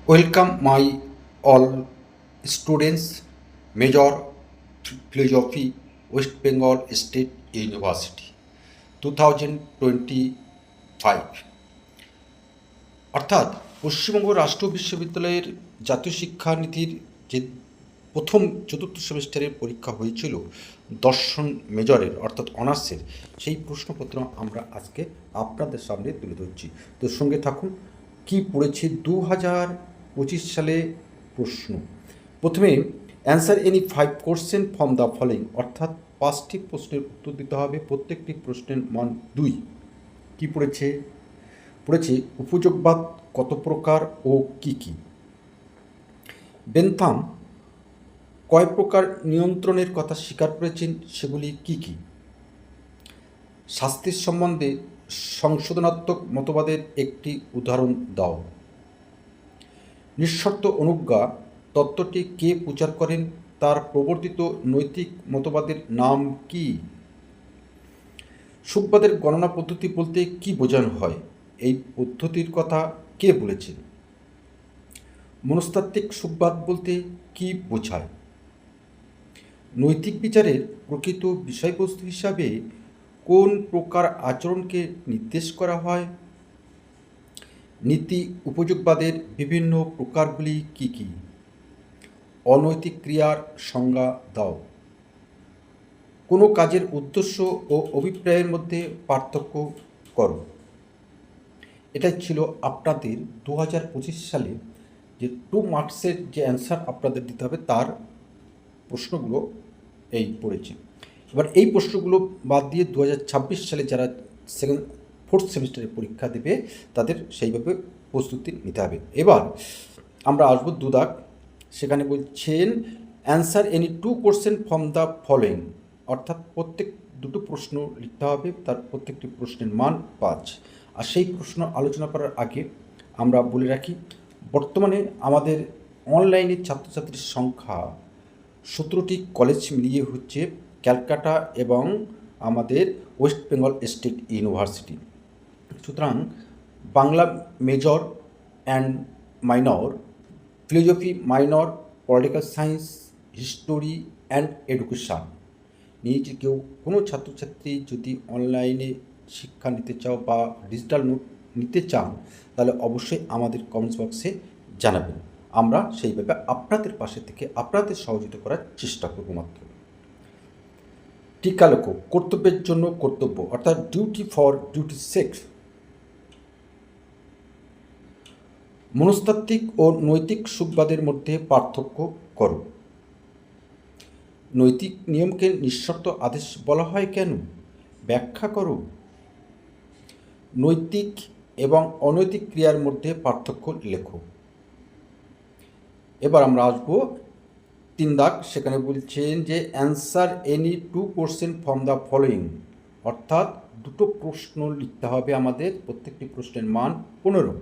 Welcome my all students, Major Philosophy, West Bengal State University, 2025। অর্থাৎ পশ্চিমবঙ্গ রাষ্ট্র বিশ্ববিদ্যালয়ের জাতীয় শিক্ষানীতির যে প্রথম চতুর্থ সেমিস্টারের পরীক্ষা হয়েছিল দর্শন মেজরের অর্থাৎ অনার্সের, সেই প্রশ্নপত্র আমরা আজকে আপনাদের সামনে তুলে ধরছি। তো সঙ্গে থাকুন। কি পড়েছে 2025 সালে প্রশ্ন। প্রথমে answer any 5 question from the following, অর্থাৎ 5টি প্রশ্নের উত্তর দিতে হবে, প্রত্যেকটি প্রশ্নের মান 2। কি পড়েছে? উপযোগবাদ কত প্রকার ও কি কি? বেন্থাম কয় প্রকার নিয়ন্ত্রণের কথা স্বীকার করেছেন, সেগুলি কি কি? শাস্তির সম্বন্ধে সংশোধনাত্মক মতবাদের একটি উদাহরণ দাও। নিঃশর্ত অনুজ্ঞা তত্ত্বটি কে প্রচার করেন, তার প্রবর্তিত নৈতিক মতবাদের নাম কি? সুখবাদের গণনা পদ্ধতি বলতে কি বোঝানো হয়, এই পদ্ধতির কথা কে বলেছেন? মনস্তাত্ত্বিক সুখবাদ বলতে কি বোঝায়? নৈতিক বিচারের প্রকৃত বিষয়বস্তু হিসাবে কোন প্রকার আচরণকে নির্দেশ করা হয়? নীতি উপযোগবাদের বিভিন্ন প্রকারগুলি কি কি? অনৈতিক ক্রিয়ার সংজ্ঞা দাও। কোনো কাজের উদ্দেশ্য ও অভিপ্রায়ের মধ্যে পার্থক্য করো। এটাই ছিল আপনাদের 2025 সালে যে 2 মার্কসের যে অ্যান্সার আপনাদের দিতে হবে, তার প্রশ্নগুলো এই পড়েছে। এবার এই প্রশ্নগুলো বাদ দিয়ে 2026 সালে যারা ফোর্থ সেমিস্টারের পরীক্ষা দেবে তাদের সেইভাবে প্রস্তুতি নিতে হবে। এবার আমরা আসবো দুদাক। সেখানে বলছেন answer any 2 question from the following, অর্থাৎ প্রত্যেক দুটো প্রশ্ন লিখতে হবে, তার প্রত্যেকটি প্রশ্নের মান 5। আর সেই প্রশ্ন আলোচনা করার আগে আমরা বলে রাখি, বর্তমানে আমাদের অনলাইনে ছাত্রছাত্রীর সংখ্যা 17টি কলেজ মিলিয়ে হচ্ছে ক্যালকাটা এবং আমাদের ওয়েস্ট বেঙ্গল স্টেট ইউনিভার্সিটি। সুতরাং Bangla major and minor, philosophy minor, political science, history and education নিয়ে যে কেউ কোনো ছাত্রছাত্রী যদি অনলাইনে শিক্ষা নিতে চাও বা ডিজিটাল নোট নিতে চান, তাহলে অবশ্যই আমাদের কমেন্টস বক্সে জানাবেন। আমরা সেইভাবে আপনাদের পাশে থেকে আপনাদের সহযোগিতা করার চেষ্টা করব মাত্র। টিকা লেখো, কর্তব্যের জন্য কর্তব্য, অর্থাৎ ডিউটি ফর ডিউটি সেক্স। মনস্তাত্ত্বিক ও নৈতিক সুখবাদের মধ্যে পার্থক্য করো। নৈতিক নিয়মকে নিঃশর্ত আদেশ বলা হয় কেন, ব্যাখ্যা করো। নৈতিক এবং অনৈতিক ক্রিয়ার মধ্যে পার্থক্য লেখো। এবার আমরা আসবো 3 দাগ। সেখানে বলছেন যে answer any 2 question from the following, অর্থাৎ দুটো প্রশ্ন লিখতে হবে আমাদের, প্রত্যেকটি প্রশ্নের মান 15,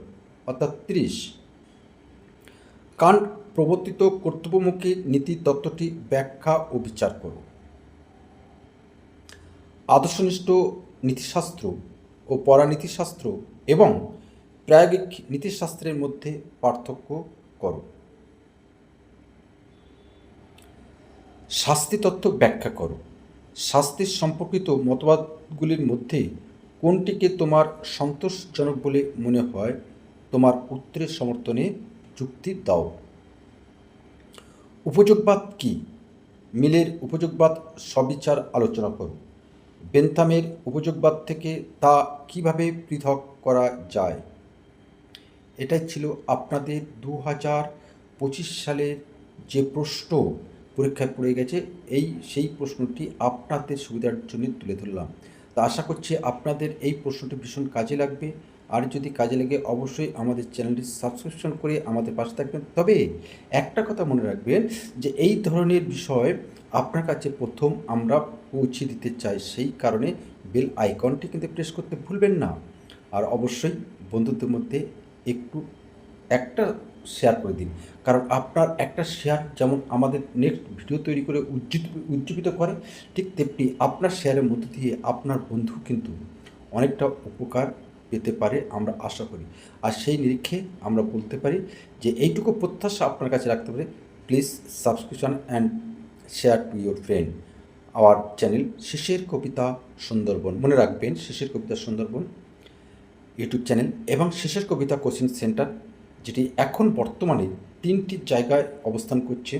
অর্থাৎ 30। কান্ট প্রবর্তিত কর্তব্যমুখী নীতি তত্ত্বটি ব্যাখ্যা ও বিচার করো। আদর্শনিষ্ঠ নীতিশাস্ত্র ও পরানীতিশাস্ত্র এবং প্রায়োগিক নীতিশাস্ত্রের মধ্যে পার্থক্য করো। শাস্তি তত্ত্ব ব্যাখ্যা করো। শাস্তির সম্পর্কিত মতবাদগুলির মধ্যে কোনটিকে তোমার সন্তোষজনক বলে মনে হয়, তোমার উত্তরের সমর্থনে যুক্তি দাও। উপযোগবাদ কি, মিলের উপযোগবাদ সবিচার আলোচনা করো। বেন্থামের উপযোগবাদ থেকে তা কিভাবে পৃথক করা যায়। এটাই ছিল আপনাদের 2025 সালের যে প্রশ্ন পরীক্ষায় পড়ে গেছে, সেই প্রশ্নটি আপনাদের সুবিধার জন্য তুলে ধরলাম। তা আশা করছি আপনাদের এই প্রশ্নটি ভীষণ কাজে লাগবে। আর যদি কাজে লাগে অবশ্যই আমাদের চ্যানেলটি সাবস্ক্রিপশন করে আমাদের পাশে থাকবেন। তবে একটা কথা মনে রাখবেন যে এই ধরনের বিষয় আপনার কাছে প্রথম আমরা পৌঁছে দিতে চাই, সেই কারণে বেল আইকনটি কিন্তু প্রেস করতে ভুলবেন না। আর অবশ্যই বন্ধুদের মধ্যে একটা শেয়ার করে দিন, কারণ আপনার একটা শেয়ার যেমন আমাদের নেক্সট ভিডিও তৈরি করে উজ্জীবিত করে, ঠিক তেমনি আপনার শেয়ারের মধ্য দিয়ে আপনার বন্ধু কিন্তু অনেকটা উপকার পেতে পারে আমরা আশা করি। আর সেই নিরিখে আমরা বলতে পারি যে এইটুকু প্রত্যাশা আপনার কাছে রাখতে পারে, please subscription and share to your friend our channel শেষের কবিতা সুন্দরবন। মনে রাখবেন, শেষের কবিতা সুন্দরবন ইউটিউব চ্যানেল এবং শেষের কবিতা কোচিং সেন্টার, যেটি এখন বর্তমানে 3টি জায়গায় অবস্থান করছে: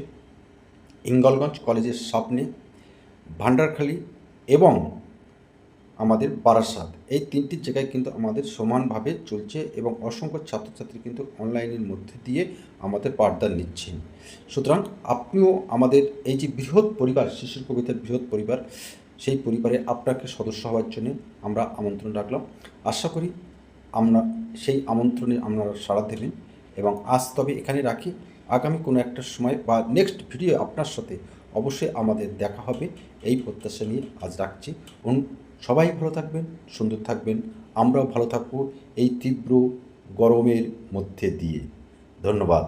হিঙ্গলগঞ্জ কলেজের সামনে, ভান্ডারখালী এবং আমাদের বারাসাত। এই 3টি জায়গায় কিন্তু আমাদের সমানভাবে চলছে এবং অসংখ্য ছাত্রছাত্রী কিন্তু অনলাইনের মধ্যে দিয়ে আমাদের পাঠদান নিচ্ছেন। সুতরাং আপনিও আমাদের এই যে বৃহৎ পরিবার, শিশুর কবিতার বৃহৎ পরিবার, সেই পরিবারে আপনাকে সদস্য হওয়ার জন্য আমরা আমন্ত্রণ রাখলাম। আশা করি আমরা সেই আমন্ত্রণে আপনারা সাড়া দেবেন এবং আজ তবে এখানে রাখি। আগামী কোনো একটা সময় বা নেক্সট ভিডিও আপনার সাথে অবশ্যই আমাদের দেখা হবে, এই প্রত্যাশা নিয়ে আজ রাখছি। সবাই ভালো থাকবেন, সুন্দর থাকবেন, আমরাও ভালো থাকবো এই তীব্র গরমের মধ্যে দিয়ে। ধন্যবাদ।